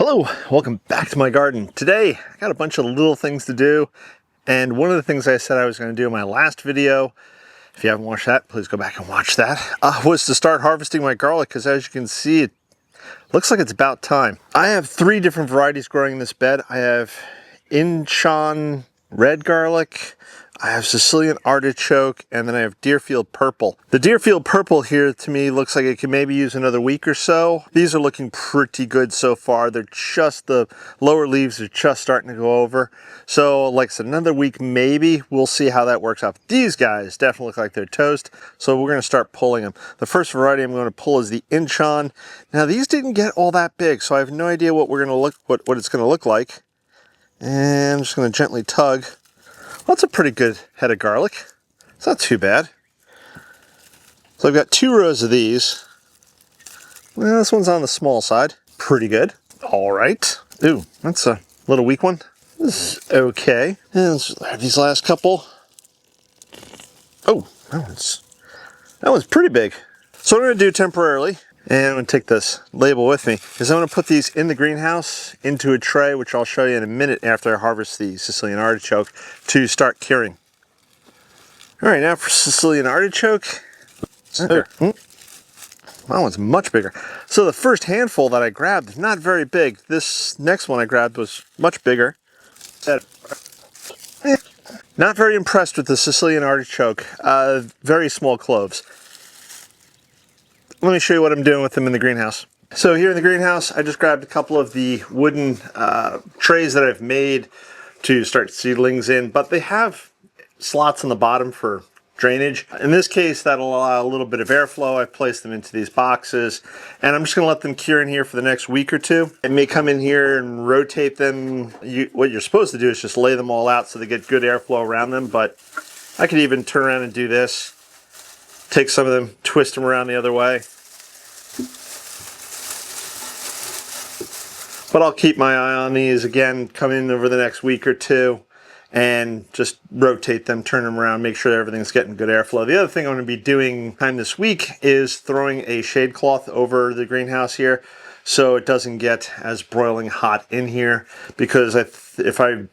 Hello, welcome back to my garden. Today, I got a bunch of little things to do, and one of the things I said I was going to do in my last video, if you haven't watched that, please go back and watch that, was to start harvesting my garlic, because as you can see, it looks like it's about time. I have 3 different varieties growing in this bed. I have Incheon red garlic, I have Sicilian artichoke, and then I have Deerfield purple. The Deerfield purple here to me looks like it could maybe use another week or so. These are looking pretty good so far. They're just, the lower leaves are just starting to go over. So like I said, another week maybe. We'll see how that works out. These guys definitely look like they're toast, so we're gonna start pulling them. The first variety I'm gonna pull is the Incheon. Now these didn't get all that big, so I have no idea what it's gonna look like. And I'm just gonna gently tug. Well, that's a pretty good head of garlic. It's not too bad. So I've got 2 rows of these. Well, this one's on the small side. Pretty good. All right. Ooh, that's a little weak one. This is okay. And let's have these last couple. Oh, that one's pretty big. So what I'm gonna do temporarily, and I'm gonna take this label with me, is I'm gonna put these in the greenhouse into a tray, which I'll show you in a minute after I harvest the Sicilian artichoke, to start curing. All right, now for Sicilian artichoke. That one's much bigger. So the first handful that I grabbed, not very big. This next one I grabbed was much bigger. Not very impressed with the Sicilian artichoke. Very small cloves. Let me show you what I'm doing with them in the greenhouse. So here in the greenhouse, I just grabbed a couple of the wooden trays that I've made to start seedlings in, but they have slots on the bottom for drainage. In this case, that'll allow a little bit of airflow. I've placed them into these boxes, and I'm just gonna let them cure in here for the next week or 2. I may come in here and rotate them. What you're supposed to do is just lay them all out so they get good airflow around them, but I could even turn around and do this. Take some of them, twist them around the other way. But I'll keep my eye on these again, come in over the next week or 2 and just rotate them, turn them around, make sure everything's getting good airflow. The other thing I'm going to be doing this week is throwing a shade cloth over the greenhouse here so it doesn't get as broiling hot in here, because if I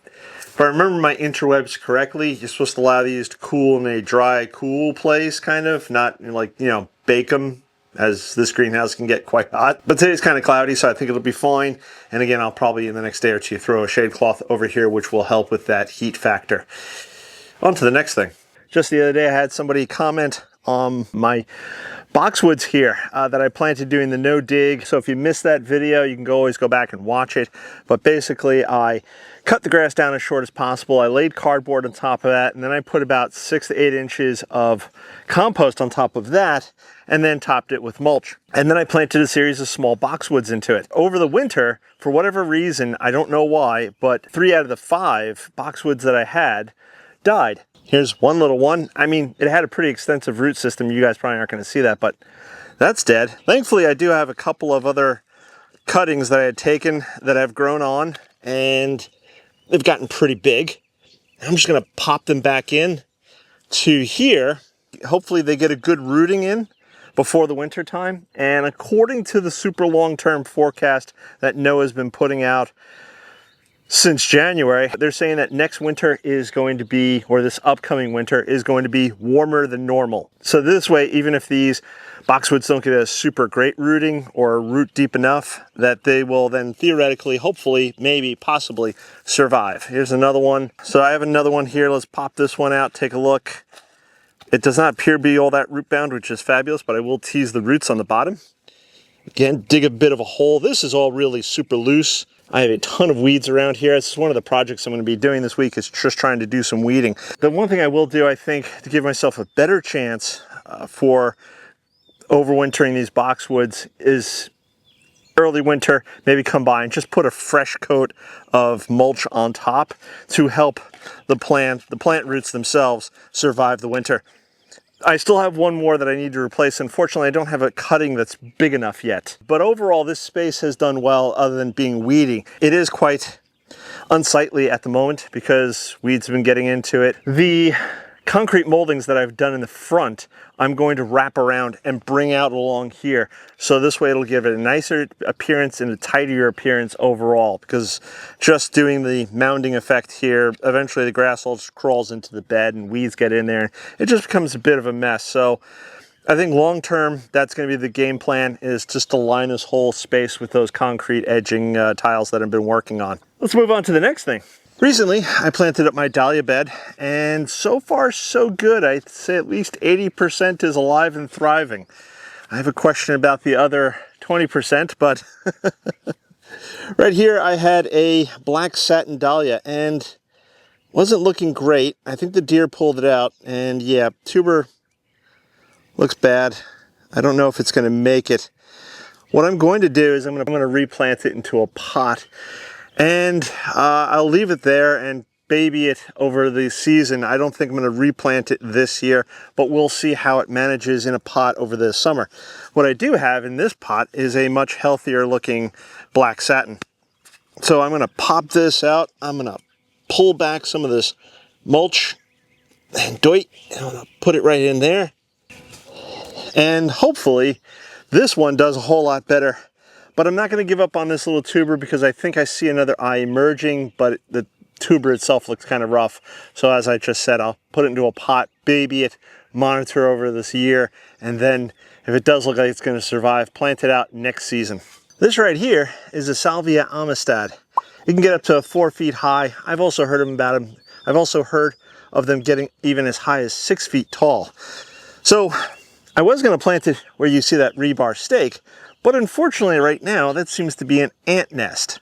remember my interwebs correctly, you're supposed to allow these to cool in a dry, cool place, kind of, not like, bake them, as this greenhouse can get quite hot. But today's kind of cloudy, so I think it'll be fine. And again, I'll probably in the next day or 2 throw a shade cloth over here, which will help with that heat factor. On to the next thing. Just the other day, I had somebody comment on my Boxwoods here that I planted doing the no dig. So if you missed that video, you can always go back and watch it. But basically, I cut the grass down as short as possible. I laid cardboard on top of that, and then I put about 6 to 8 inches of compost on top of that, and then topped it with mulch. And then I planted a series of small boxwoods into it. Over the winter, for whatever reason, I don't know why, but 3 out of the 5 boxwoods that I had died. Here's one little one. I mean, it had a pretty extensive root system. You guys probably aren't going to see that, but that's dead. Thankfully, I do have a couple of other cuttings that I had taken that have grown on, and they've gotten pretty big. I'm just going to pop them back in to here. Hopefully they get a good rooting in before the winter time. And according to the super long-term forecast that NOAA's been putting out since January, they're saying that next winter is going to be, or this upcoming winter is going to be warmer than normal. So this way, even if these boxwoods don't get a super great rooting or root deep enough, that they will then theoretically, hopefully, maybe, possibly survive. Here's another one. So I have another one here. Let's pop this one out, take a look. It does not appear to be all that root bound, which is fabulous, but I will tease the roots on the bottom. Again, dig a bit of a hole. This is all really super loose. I have a ton of weeds around here. This is one of the projects I'm going to be doing this week, is just trying to do some weeding. The one thing I will do, I think, to give myself a better chance for overwintering these boxwoods is early winter, maybe come by and just put a fresh coat of mulch on top to help the plant roots themselves survive the winter. I still have one more that I need to replace. Unfortunately, I don't have a cutting that's big enough yet. But overall, this space has done well other than being weedy. It is quite unsightly at the moment because weeds have been getting into it. The concrete moldings that I've done in the front, I'm going to wrap around and bring out along here. So this way it'll give it a nicer appearance and a tidier appearance overall, because just doing the mounding effect here, eventually the grass all just crawls into the bed and weeds get in there. It just becomes a bit of a mess. So I think long term, that's going to be the game plan, is just to line this whole space with those concrete edging tiles that I've been working on. Let's move on to the next thing. Recently, I planted up my dahlia bed, and so far so good. I'd say at least 80% is alive and thriving. I have a question about the other 20%, but right here I had a black satin dahlia and wasn't looking great. I think the deer pulled it out, and yeah, tuber looks bad. I don't know if it's going to make it. What I'm going to do is I'm going to replant it into a pot, and I'll leave it there and baby it over the season. I don't think I'm going to replant it this year, but we'll see how it manages in a pot over the summer. What I do have in this pot is a much healthier looking black satin. So I'm going to pop this out. I'm going to pull back some of this mulch and I'm going to put it right in there. And hopefully this one does a whole lot better. But I'm not going to give up on this little tuber because I think I see another eye emerging, but the tuber itself looks kind of rough. So as I just said, I'll put it into a pot, baby it, monitor over this year, and then if it does look like it's going to survive, plant it out next season. This right here is a Salvia amistad. You can get up to 4 feet high. I've also heard about them. I've also heard of them getting even as high as 6 feet tall. So I was going to plant it where you see that rebar stake, but unfortunately right now that seems to be an ant nest.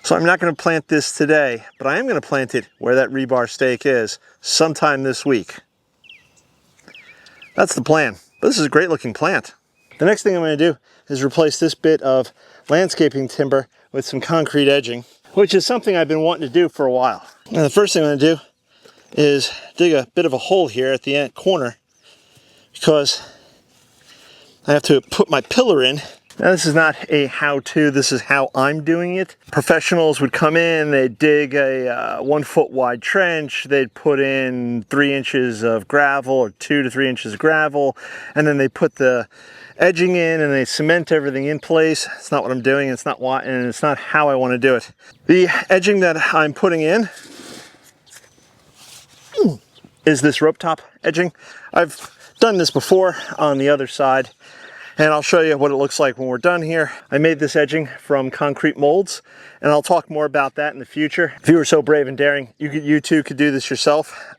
So I'm not going to plant this today, but I am going to plant it where that rebar stake is sometime this week. That's the plan. This is a great looking plant. The next thing I'm going to do is replace this bit of landscaping timber with some concrete edging, which is something I've been wanting to do for a while. Now the first thing I'm going to do is dig a bit of a hole here at the end corner, because I have to put my pillar in. Now this is not a how-to, this is how I'm doing it. Professionals would come in, they'd dig a 1 foot wide trench, they'd put in 3 inches of gravel or 2 to 3 inches of gravel, and then they put the edging in and they cement everything in place. It's not what I'm doing, it's not why, and it's not how I want to do it. The edging that I'm putting in is this rope top edging. I've done this before on the other side, and I'll show you what it looks like when we're done here. I made this edging from concrete molds, and I'll talk more about that in the future. If you were so brave and daring, you too could do this yourself.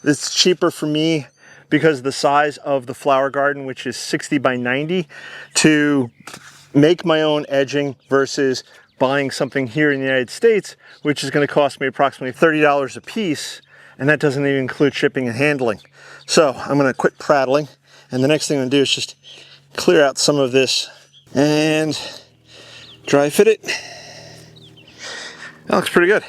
It's cheaper for me because of the size of the flower garden, which is 60 by 90, to make my own edging versus buying something here in the United States, which is going to cost me approximately $30 a piece, and that doesn't even include shipping and handling. So I'm going to quit prattling, and the next thing I'm going to do is just clear out some of this and dry fit it. That looks pretty good.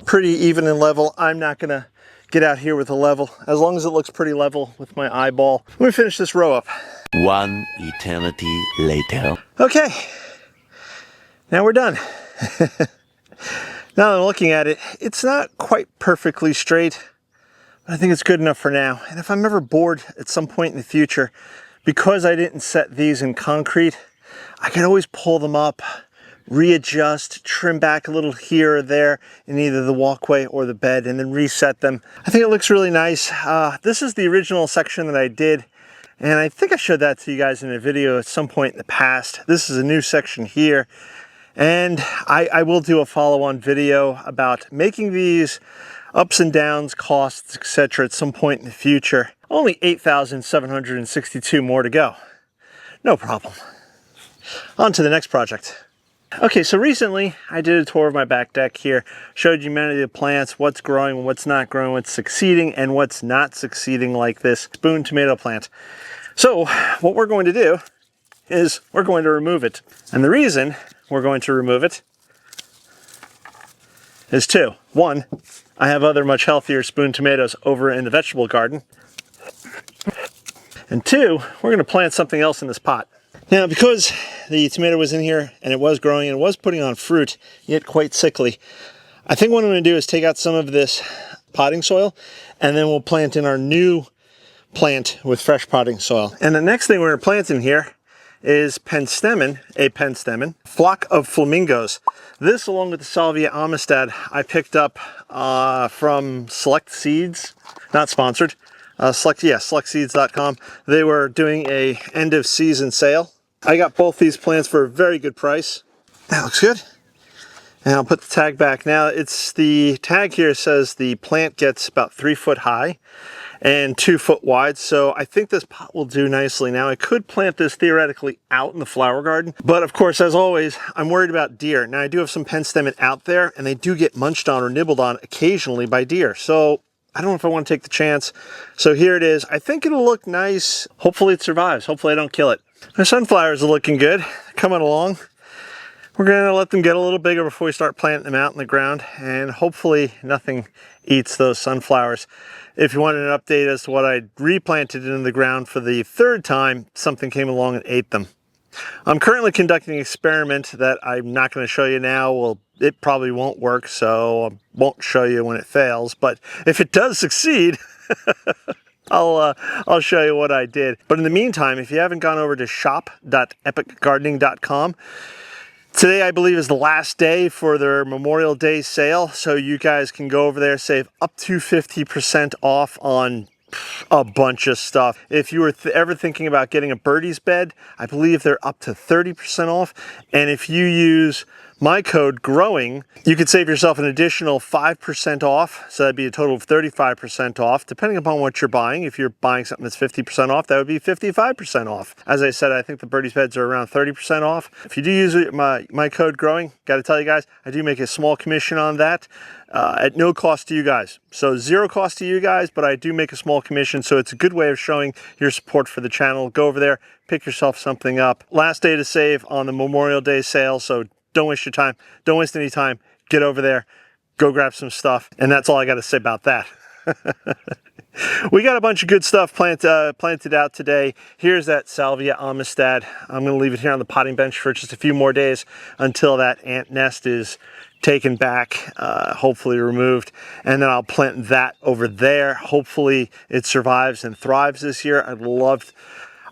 Pretty even and level. I'm not going to get out here with a level. As long as it looks pretty level with my eyeball. Let me finish this row up. 1 eternity later. Okay, now we're done. Now that I'm looking at it, it's not quite perfectly straight, but I think it's good enough for now. And if I'm ever bored at some point in the future, because I didn't set these in concrete, I can always pull them up, readjust, trim back a little here or there in either the walkway or the bed, and then reset them. I think it looks really nice. This is the original section that I did, and I think I showed that to you guys in a video at some point in the past. This is a new section here. And I will do a follow-on video about making these ups and downs, costs, etc. at some point in the future. Only 8,762 more to go. No problem. On to the next project. Okay, so recently I did a tour of my back deck here, showed you many of the plants, what's growing, what's not growing, what's succeeding, and what's not succeeding, like this spoon tomato plant. So what we're going to do is we're going to remove it. And the reason we're going to remove it is two. One, I have other much healthier spoon tomatoes over in the vegetable garden. And two, we're going to plant something else in this pot. Now, because the tomato was in here and it was growing and it was putting on fruit, yet quite sickly, I think what I'm going to do is take out some of this potting soil, and then we'll plant in our new plant with fresh potting soil. And the next thing we're going to plant in here is a penstemon, flock of flamingos. This, along with the Salvia amistad, I picked up from Select Seeds, not sponsored. Selectseeds.com. They were doing a end of season sale. I got both these plants for a very good price. That looks good. And I'll put the tag back. Now, the tag here says the plant gets about 3 foot high and 2 foot wide, so I think this pot will do nicely. Now, I could plant this theoretically out in the flower garden, but of course, as always, I'm worried about deer. Now, I do have some penstemon out there, and they do get munched on or nibbled on occasionally by deer, so I don't know if I want to take the chance. So here it is. I think it'll look nice. Hopefully it survives. Hopefully I don't kill it. Our sunflowers are looking good, coming along. We're going to let them get a little bigger before we start planting them out in the ground, and hopefully nothing eats those sunflowers. If you wanted an update as to what I replanted in the ground for the 3rd time, something came along and ate them. I'm currently conducting an experiment that I'm not going to show you now. Well, it probably won't work, so I won't show you when it fails. But if it does succeed, I'll show you what I did. But in the meantime, if you haven't gone over to shop.epicgardening.com, today, I believe, is the last day for their Memorial Day sale, so you guys can go over there, save up to 50% off on a bunch of stuff. If you were ever thinking about getting a birdie's bed, I believe they're up to 30% off, and if you use my code GROWING, you could save yourself an additional 5% off, so that'd be a total of 35% off, depending upon what you're buying. If you're buying something that's 50% off, that would be 55% off. As I said, I think the birdie's beds are around 30% off. If you do use my code GROWING, got to tell you guys, I do make a small commission on that at no cost to you guys. So 0 cost to you guys, but I do make a small commission, so it's a good way of showing your support for the channel. Go over there, pick yourself something up. Last day to save on the Memorial Day sale, so don't waste your time. Don't waste any time. Get over there, go grab some stuff, and that's all I got to say about that. We got a bunch of good stuff planted out today. Here's that Salvia amistad. I'm going to leave it here on the potting bench for just a few more days until that ant nest is taken back, hopefully removed, and then I'll plant that over there. Hopefully it survives and thrives this year.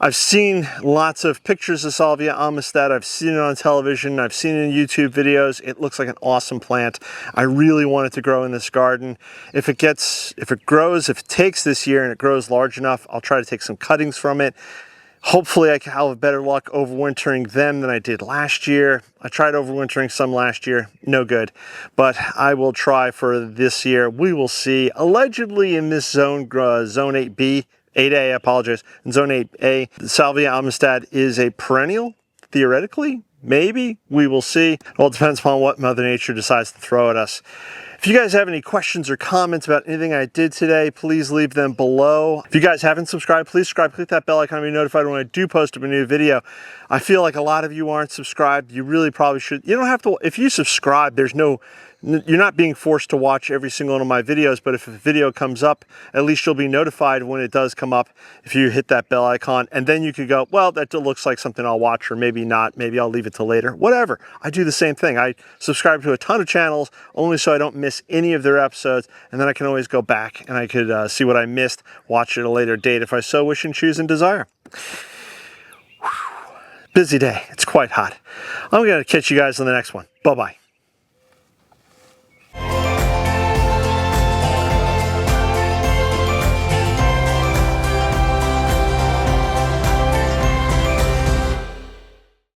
I've seen lots of pictures of Salvia amistad. I've seen it on television. I've seen it in YouTube videos. It looks like an awesome plant. I really want it to grow in this garden. If it takes this year and it grows large enough, I'll try to take some cuttings from it. Hopefully I'll have better luck overwintering them than I did last year. I tried overwintering some last year, no good. But I will try for this year. We will see. Allegedly in this zone 8B, 8A, I apologize, in zone 8A, the Salvia amistad is a perennial, theoretically, maybe, we will see. It all depends upon what Mother Nature decides to throw at us. If you guys have any questions or comments about anything I did today, please leave them below. If you guys haven't subscribed, please subscribe, click that bell icon to be notified when I do post up a new video. I feel like a lot of you aren't subscribed. You really probably should. You don't have to, if you subscribe, you're not being forced to watch every single one of my videos, but if a video comes up, at least you'll be notified when it does come up if you hit that bell icon, and then you could go, well, that looks like something I'll watch, or maybe not, maybe I'll leave it till later, whatever. I do the same thing. I subscribe to a ton of channels only so I don't miss any of their episodes, and then I can always go back and I could see what I missed, watch it at a later date if I so wish and choose and desire. Busy day. It's quite hot. I'm going to catch you guys on the next one. Bye-bye.